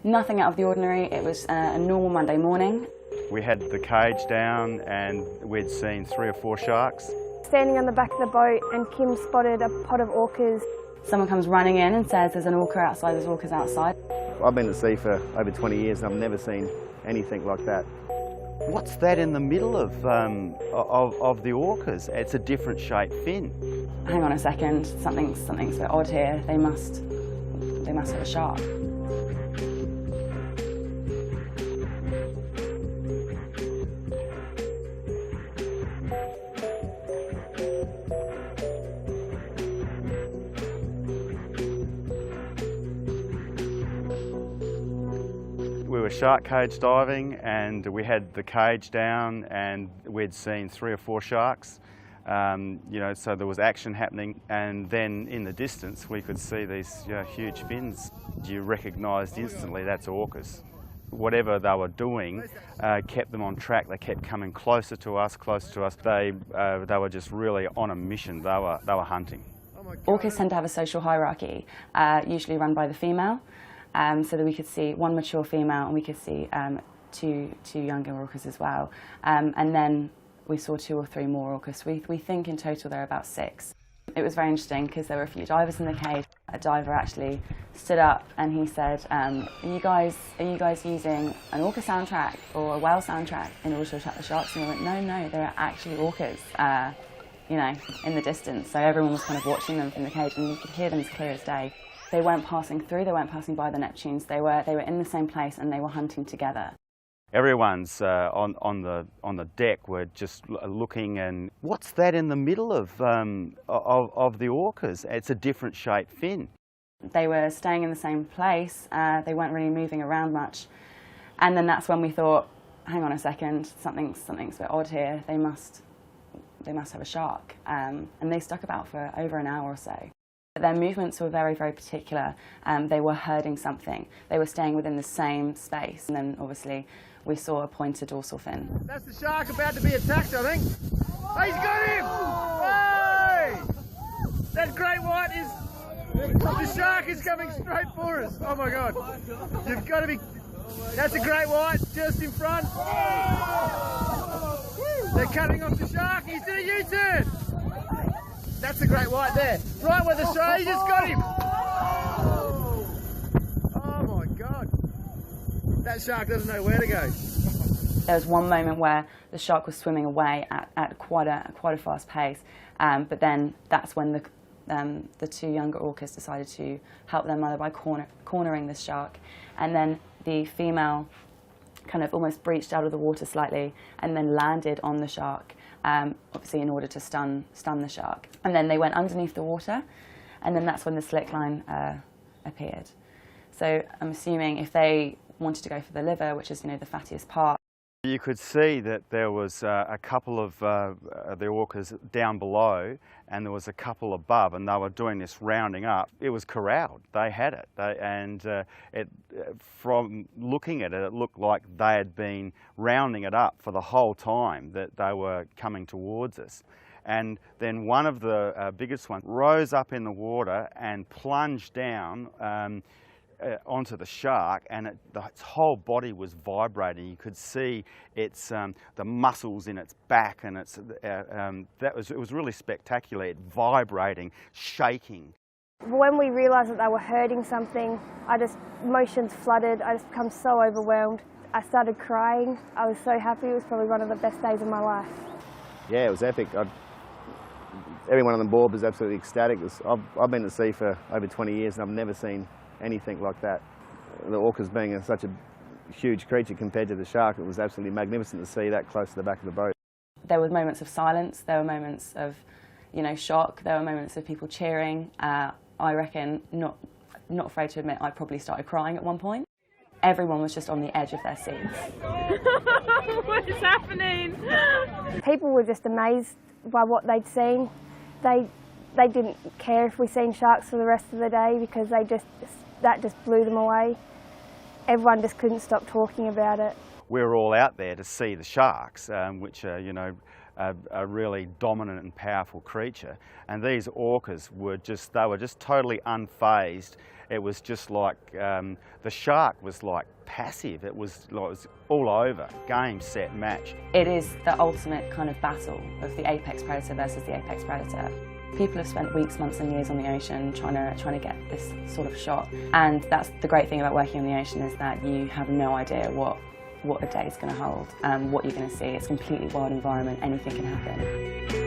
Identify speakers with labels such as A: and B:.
A: Nothing out of the ordinary. It was a normal Monday morning.
B: We had the cage down and we'd seen 3 or 4 sharks.
C: Standing on the back of the boat, and Kim spotted a pod of orcas.
A: Someone comes running in and says there's an orca outside, there's orcas outside.
D: I've been to sea for over 20 years and I've never seen anything like that.
B: What's that in the middle of the orcas? It's a different shaped fin.
A: Hang on a second, something's a bit odd here. They must have a shark.
B: We were shark cage diving and we had the cage down and we'd seen 3 or 4 sharks. So there was action happening, and then in the distance we could see these huge fins. You recognised instantly that's orcas. Whatever they were doing kept them on track. They kept coming closer to us, They were just really on a mission. They were hunting.
A: Orcas tend to have a social hierarchy, usually run by the female. So that we could see one mature female and we could see two younger orcas as well. And then we saw 2 or 3 more orcas. We think in total there are about 6. It was very interesting because there were a few divers in the cage. A diver actually stood up and he said, are you guys using an orca soundtrack or a whale soundtrack in order to attract the sharks? And we went, no, there are actually orcas, in the distance. So everyone was kind of watching them from the cage and you could hear them as clear as day. They weren't passing through, they weren't passing by the Neptunes, they were in the same place and they were hunting together.
B: Everyone's on the deck were just looking, and what's that in the middle of the orcas? It's a different shaped fin.
A: They were staying in the same place, they weren't really moving around much. And then that's when we thought, hang on a second, something's a bit odd here, they must have a shark. And they stuck about for over an hour or so. Their movements were very, very particular. They were herding something. They were staying within the same space. And then, obviously, we saw a pointed dorsal fin.
E: That's the shark about to be attacked, I think. Oh, he's got him! Hey! That great white is... The shark is coming straight for us. Oh, my God. You've got to be... That's a great white just in front. They're cutting off the shark. He's doing a U-turn. That's a great white there. Right where the shark, he just got him. Oh my God. That shark doesn't know where to go.
A: There was one moment where the shark was swimming away at quite a fast pace, but then that's when the 2 younger orcas decided to help their mother by cornering the shark, and then the female kind of almost breached out of the water slightly and then landed on the shark. Obviously in order to stun the shark. And then they went underneath the water, and then that's when the slick line appeared. So I'm assuming if they wanted to go for the liver, which is the fattiest part.
B: You could see that there was a couple of the orcas down below and there was a couple above, and they were doing this rounding up. It was corralled. They had it. From looking at it, it looked like they had been rounding it up for the whole time that they were coming towards us. And then one of the biggest ones rose up in the water and plunged down onto the shark, and its whole body was vibrating. You could see its the muscles in its back, and it was really spectacular. It vibrating, shaking.
C: When we realised that they were herding something, emotions flooded. I just become so overwhelmed. I started crying. I was so happy. It was probably one of the best days of my life.
D: Yeah, it was epic. Everyone on board was absolutely ecstatic. I've been to sea for over 20 years and I've never seen anything like that. The orcas being such a huge creature compared to the shark, it was absolutely magnificent to see that close to the back of the boat.
A: There were moments of silence, there were moments of shock, there were moments of people cheering. I reckon, not afraid to admit, I probably started crying at one point. Everyone was just on the edge of their seats.
F: What is happening?
C: People were just amazed by what they'd seen. They didn't care if we seen sharks for the rest of the day because that just blew them away. Everyone just couldn't stop talking about it.
B: We were all out there to see the sharks, which are, a really dominant and powerful creature. And these orcas were just totally unfazed. It was just like the shark was like passive. It was all over, game, set, match.
A: It is the ultimate kind of battle of the apex predator versus the apex predator. People have spent weeks, months and years on the ocean trying to get this sort of shot. And that's the great thing about working on the ocean, is that you have no idea what a day is going to hold, what you're going to see. It's a completely wild environment, anything can happen.